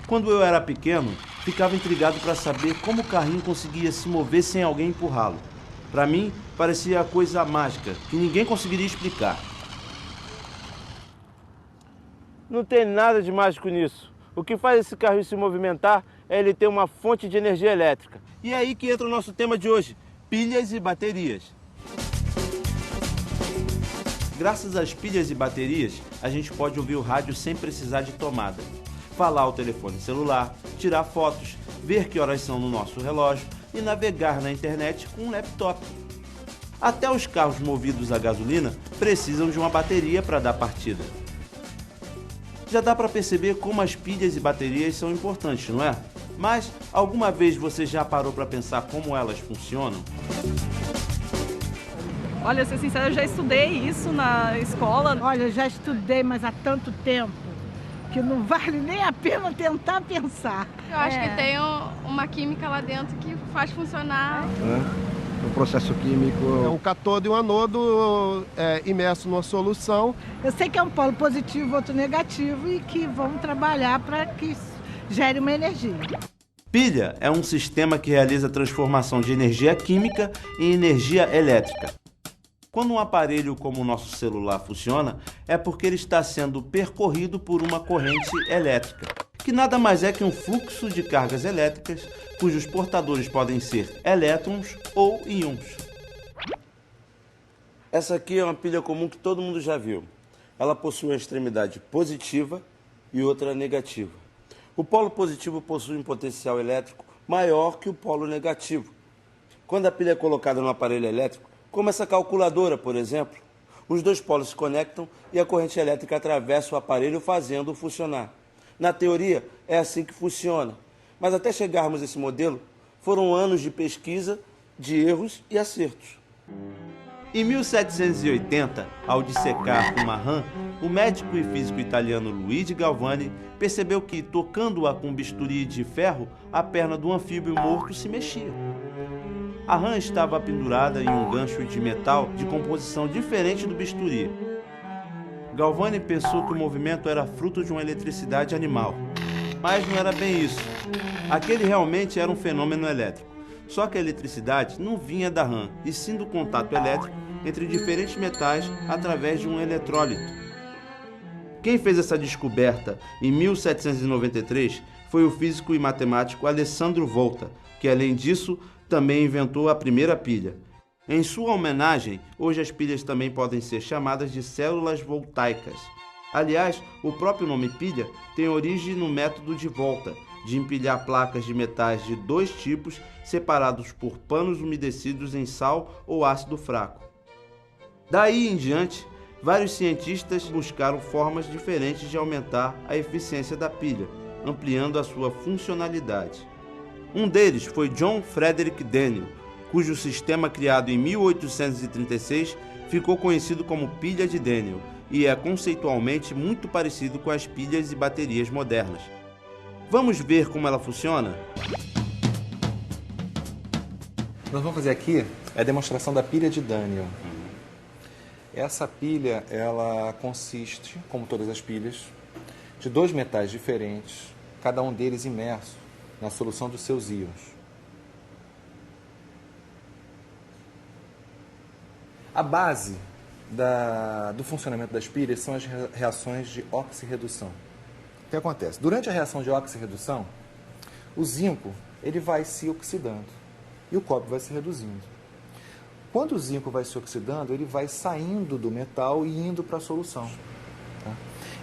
Quando eu era pequeno, ficava intrigado para saber como o carrinho conseguia se mover sem alguém empurrá-lo. Para mim, parecia coisa mágica, que ninguém conseguiria explicar. Não tem nada de mágico nisso. O que faz esse carrinho se movimentar é ele ter uma fonte de energia elétrica. E é aí que entra o nosso tema de hoje, pilhas e baterias. Graças às pilhas e baterias, a gente pode ouvir o rádio sem precisar de tomada, falar ao telefone celular, tirar fotos, ver que horas são no nosso relógio e navegar na internet com um laptop. Até os carros movidos a gasolina precisam de uma bateria para dar partida. Já dá para perceber como as pilhas e baterias são importantes, não é? Mas alguma vez você já parou para pensar como elas funcionam? Olha, ser sincera, eu já estudei isso na escola. Olha, eu já estudei, mas há tanto tempo que não vale nem a pena tentar pensar. Eu acho que tem uma química lá dentro que faz funcionar. O processo químico, um cátodo e um anodo imerso numa solução. Eu sei que é um polo positivo, outro negativo e que vão trabalhar para que gere uma energia. Pilha é um sistema que realiza a transformação de energia química em energia elétrica. Quando um aparelho como o nosso celular funciona, é porque ele está sendo percorrido por uma corrente elétrica, que nada mais é que um fluxo de cargas elétricas, cujos portadores podem ser elétrons ou íons. Essa aqui é uma pilha comum que todo mundo já viu. Ela possui uma extremidade positiva e outra negativa. O polo positivo possui um potencial elétrico maior que o polo negativo. Quando a pilha é colocada no aparelho elétrico, como essa calculadora, por exemplo, os dois polos se conectam e a corrente elétrica atravessa o aparelho fazendo-o funcionar. Na teoria, é assim que funciona. Mas até chegarmos a esse modelo, foram anos de pesquisa, de erros e acertos. Em 1780, ao dissecar uma rã, o médico e físico italiano Luigi Galvani percebeu que, tocando-a com um bisturi de ferro, a perna do anfíbio morto se mexia. A rã estava pendurada em um gancho de metal de composição diferente do bisturi. Galvani pensou que o movimento era fruto de uma eletricidade animal. Mas não era bem isso. Aquele realmente era um fenômeno elétrico. Só que a eletricidade não vinha da rã, e sim do contato elétrico entre diferentes metais através de um eletrólito. Quem fez essa descoberta em 1793 foi o físico e matemático Alessandro Volta, que além disso também inventou a primeira pilha. Em sua homenagem, hoje as pilhas também podem ser chamadas de células voltaicas. Aliás, o próprio nome pilha tem origem no método de Volta, de empilhar placas de metais de dois tipos separados por panos umedecidos em sal ou ácido fraco. Daí em diante, vários cientistas buscaram formas diferentes de aumentar a eficiência da pilha, ampliando a sua funcionalidade. Um deles foi John Frederick Daniell, cujo sistema criado em 1836 ficou conhecido como pilha de Daniell e é conceitualmente muito parecido com as pilhas e baterias modernas. Vamos ver como ela funciona? Nós vamos fazer aqui a demonstração da pilha de Daniell. Essa pilha, ela consiste, como todas as pilhas, de dois metais diferentes, cada um deles imerso na solução dos seus íons. A base do funcionamento das pilhas são as reações de oxirredução. O que acontece? Durante a reação de oxirredução, o zinco ele vai se oxidando e o cobre vai se reduzindo. Quando o zinco vai se oxidando, ele vai saindo do metal e indo para a solução. Tá?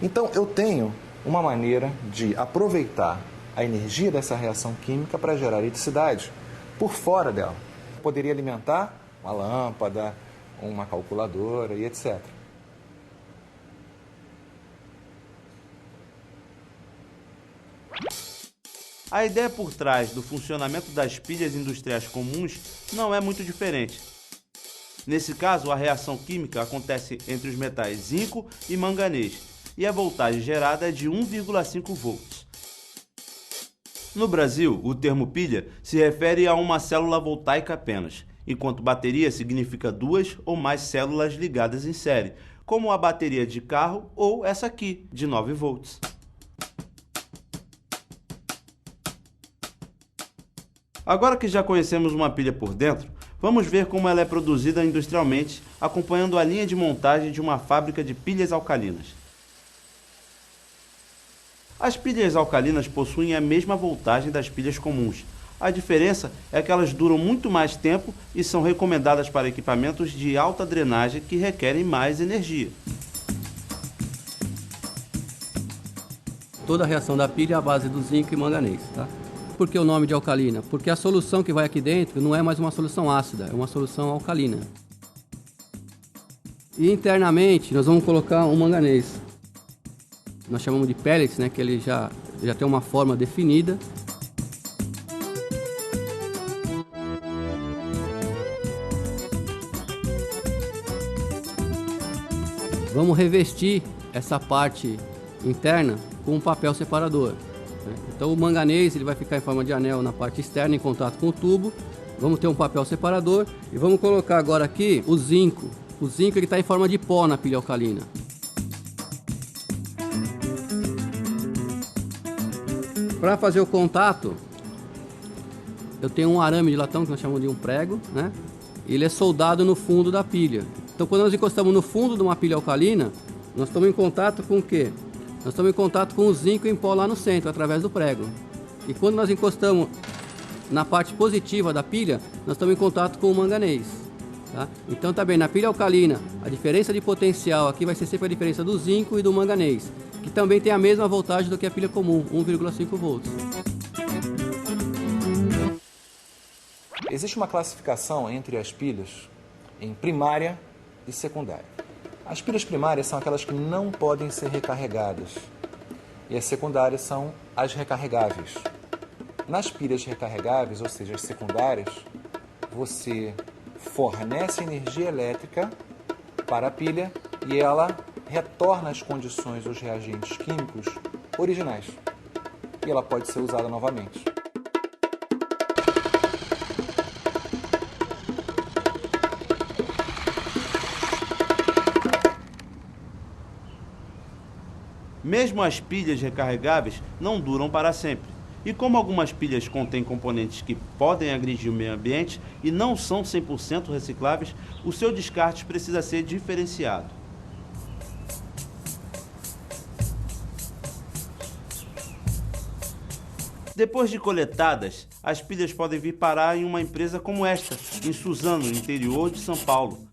Então, eu tenho uma maneira de aproveitar a energia dessa reação química para gerar eletricidade por fora dela. Eu poderia alimentar uma lâmpada, uma calculadora e etc. A ideia por trás do funcionamento das pilhas industriais comuns não é muito diferente. Nesse caso, a reação química acontece entre os metais zinco e manganês, e a voltagem gerada é de 1,5 volts. No Brasil, o termo pilha se refere a uma célula voltaica apenas, enquanto bateria significa duas ou mais células ligadas em série, como a bateria de carro ou essa aqui, de 9 volts. Agora que já conhecemos uma pilha por dentro, vamos ver como ela é produzida industrialmente, acompanhando a linha de montagem de uma fábrica de pilhas alcalinas. As pilhas alcalinas possuem a mesma voltagem das pilhas comuns. A diferença é que elas duram muito mais tempo e são recomendadas para equipamentos de alta drenagem que requerem mais energia. Toda a reação da pilha é à base do zinco e manganês, tá? Por que o nome de alcalina? Porque a solução que vai aqui dentro não é mais uma solução ácida, é uma solução alcalina. E internamente nós vamos colocar um manganês. Nós chamamos de pellets, né, que ele já tem uma forma definida. Vamos revestir essa parte interna com um papel separador. Então o manganês ele vai ficar em forma de anel na parte externa em contato com o tubo. Vamos ter um papel separador e vamos colocar agora aqui o zinco. O zinco está em forma de pó na pilha alcalina. Para fazer o contato, eu tenho um arame de latão que nós chamamos de um prego, né? Ele é soldado no fundo da pilha. Então quando nós encostamos no fundo de uma pilha alcalina, nós estamos em contato com o quê? Nós estamos em contato com o zinco em pó lá no centro, através do prego. E quando nós encostamos na parte positiva da pilha, nós estamos em contato com o manganês. Tá? Então tá bem, na pilha alcalina, a diferença de potencial aqui vai ser sempre a diferença do zinco e do manganês, que também tem a mesma voltagem do que a pilha comum, 1,5 volts. Existe uma classificação entre as pilhas em primária e secundária. As pilhas primárias são aquelas que não podem ser recarregadas e as secundárias são as recarregáveis. Nas pilhas recarregáveis, ou seja, as secundárias, você fornece energia elétrica para a pilha e ela retorna às condições dos reagentes químicos originais e ela pode ser usada novamente. Mesmo as pilhas recarregáveis não duram para sempre. E como algumas pilhas contêm componentes que podem agredir o meio ambiente e não são 100% recicláveis, o seu descarte precisa ser diferenciado. Depois de coletadas, as pilhas podem vir parar em uma empresa como esta, em Suzano, no interior de São Paulo.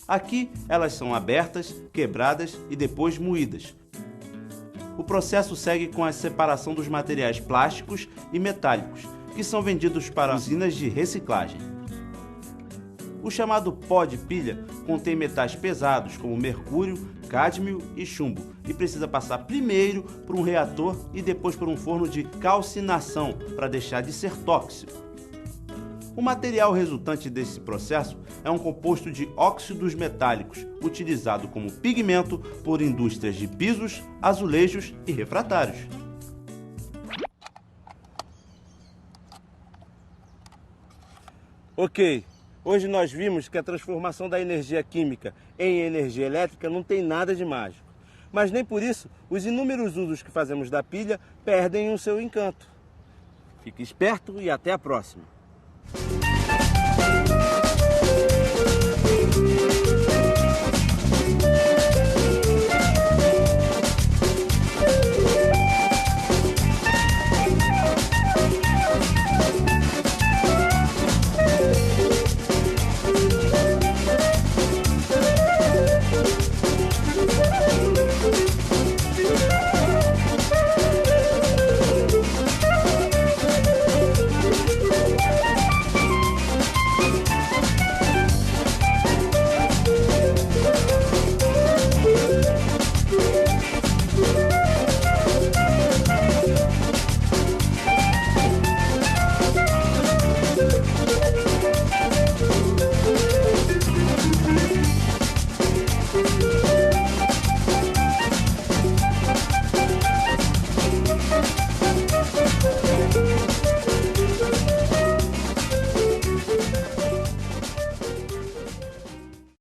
Aqui, elas são abertas, quebradas e depois moídas. O processo segue com a separação dos materiais plásticos e metálicos, que são vendidos para usinas de reciclagem. O chamado pó de pilha contém metais pesados como mercúrio, cádmio e chumbo e precisa passar primeiro por um reator e depois por um forno de calcinação para deixar de ser tóxico. O material resultante desse processo é um composto de óxidos metálicos, utilizado como pigmento por indústrias de pisos, azulejos e refratários. Ok, hoje nós vimos que a transformação da energia química em energia elétrica não tem nada de mágico. Mas nem por isso os inúmeros usos que fazemos da pilha perdem o seu encanto. Fique esperto e até a próxima!